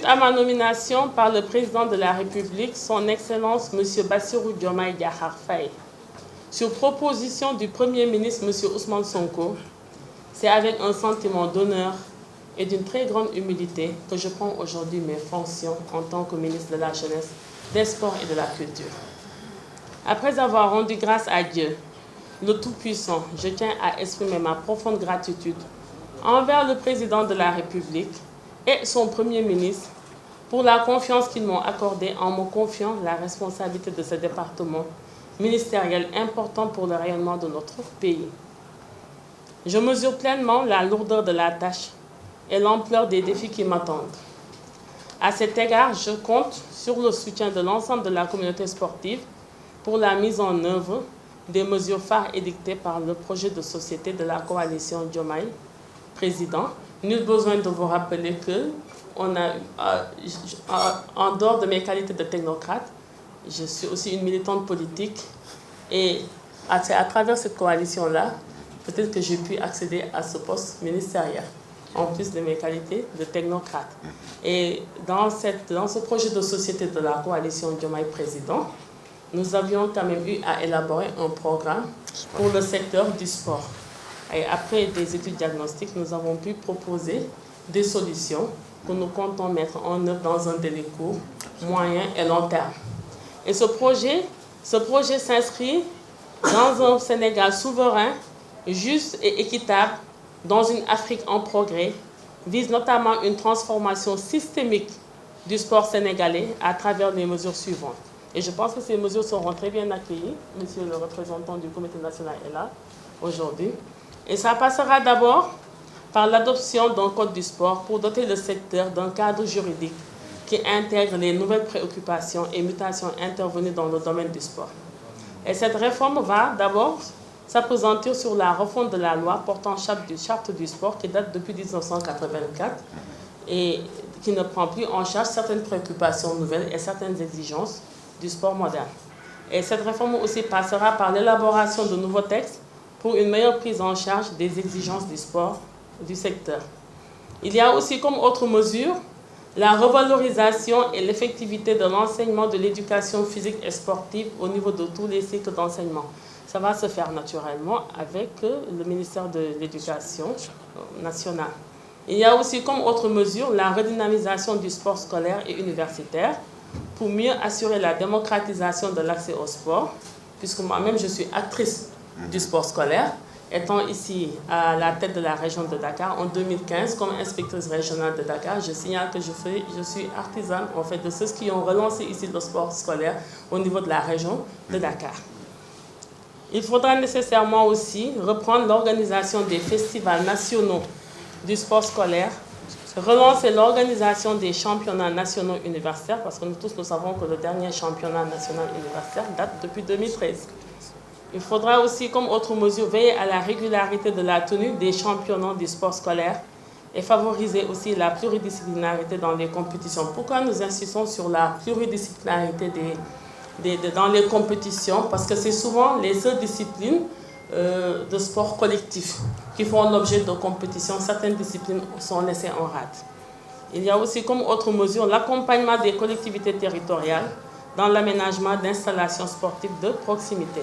Suite à ma nomination par le président de la République, son Excellence M. Bassirou Diomaye Diakhar Faye, sur proposition du Premier ministre M. Ousmane Sonko, c'est avec un sentiment d'honneur et d'une très grande humilité que je prends aujourd'hui mes fonctions en tant que ministre de la Jeunesse, des Sports et de la Culture. Après avoir rendu grâce à Dieu, le Tout-Puissant, je tiens à exprimer ma profonde gratitude envers le président de la République et son Premier ministre pour la confiance qu'ils m'ont accordée en me confiant la responsabilité de ce département ministériel important pour le rayonnement de notre pays. Je mesure pleinement la lourdeur de la tâche et l'ampleur des défis qui m'attendent. À cet égard, je compte sur le soutien de l'ensemble de la communauté sportive pour la mise en œuvre des mesures phares édictées par le projet de société de la coalition Diomaye Président. Nul besoin de vous rappeler que en dehors de mes qualités de technocrate, je suis aussi une militante politique et à travers cette coalition-là, peut-être que j'ai pu accéder à ce poste ministériel, en plus de mes qualités de technocrate. Et dans ce projet de société de la coalition Diomaye Président, nous avions quand même eu à élaborer un programme pour le secteur du sport. Et après des études diagnostiques, nous avons pu proposer des solutions que nous comptons mettre en œuvre dans un délai court, moyen et long terme. Et ce projet s'inscrit dans un Sénégal souverain, juste et équitable, dans une Afrique en progrès, vise notamment une transformation systémique du sport sénégalais à travers les mesures suivantes. Et je pense que ces mesures seront très bien accueillies. Monsieur le représentant du Comité national est là aujourd'hui. Et ça passera d'abord par l'adoption d'un code du sport pour doter le secteur d'un cadre juridique qui intègre les nouvelles préoccupations et mutations intervenues dans le domaine du sport. Et cette réforme va d'abord s'appesantir sur la refonte de la loi portant charte du sport qui date depuis 1984 et qui ne prend plus en charge certaines préoccupations nouvelles et certaines exigences du sport moderne. Et cette réforme aussi passera par l'élaboration de nouveaux textes pour une meilleure prise en charge des exigences du sport du secteur. Il y a aussi comme autre mesure la revalorisation et l'effectivité de l'enseignement de l'éducation physique et sportive au niveau de tous les cycles d'enseignement. Ça va se faire naturellement avec le ministère de l'Éducation nationale. Il y a aussi comme autre mesure la redynamisation du sport scolaire et universitaire pour mieux assurer la démocratisation de l'accès au sport, puisque moi-même je suis actrice du sport scolaire, étant ici à la tête de la région de Dakar en 2015 comme inspectrice régionale de Dakar. Je signale que je suis artisane en fait de ceux qui ont relancé ici le sport scolaire au niveau de la région de Dakar. Il faudra nécessairement aussi reprendre l'organisation des festivals nationaux du sport scolaire, relancer l'organisation des championnats nationaux universitaires, parce que nous tous nous savons que le dernier championnat national universitaire date depuis 2013. Il faudra aussi, comme autre mesure, veiller à la régularité de la tenue des championnats du sport scolaire et favoriser aussi la pluridisciplinarité dans les compétitions. Pourquoi nous insistons sur la pluridisciplinarité dans les compétitions? Parce que c'est souvent les seules disciplines de sport collectif qui font l'objet de compétitions. Certaines disciplines sont laissées en rade. Il y a aussi comme autre mesure l'accompagnement des collectivités territoriales dans l'aménagement d'installations sportives de proximité.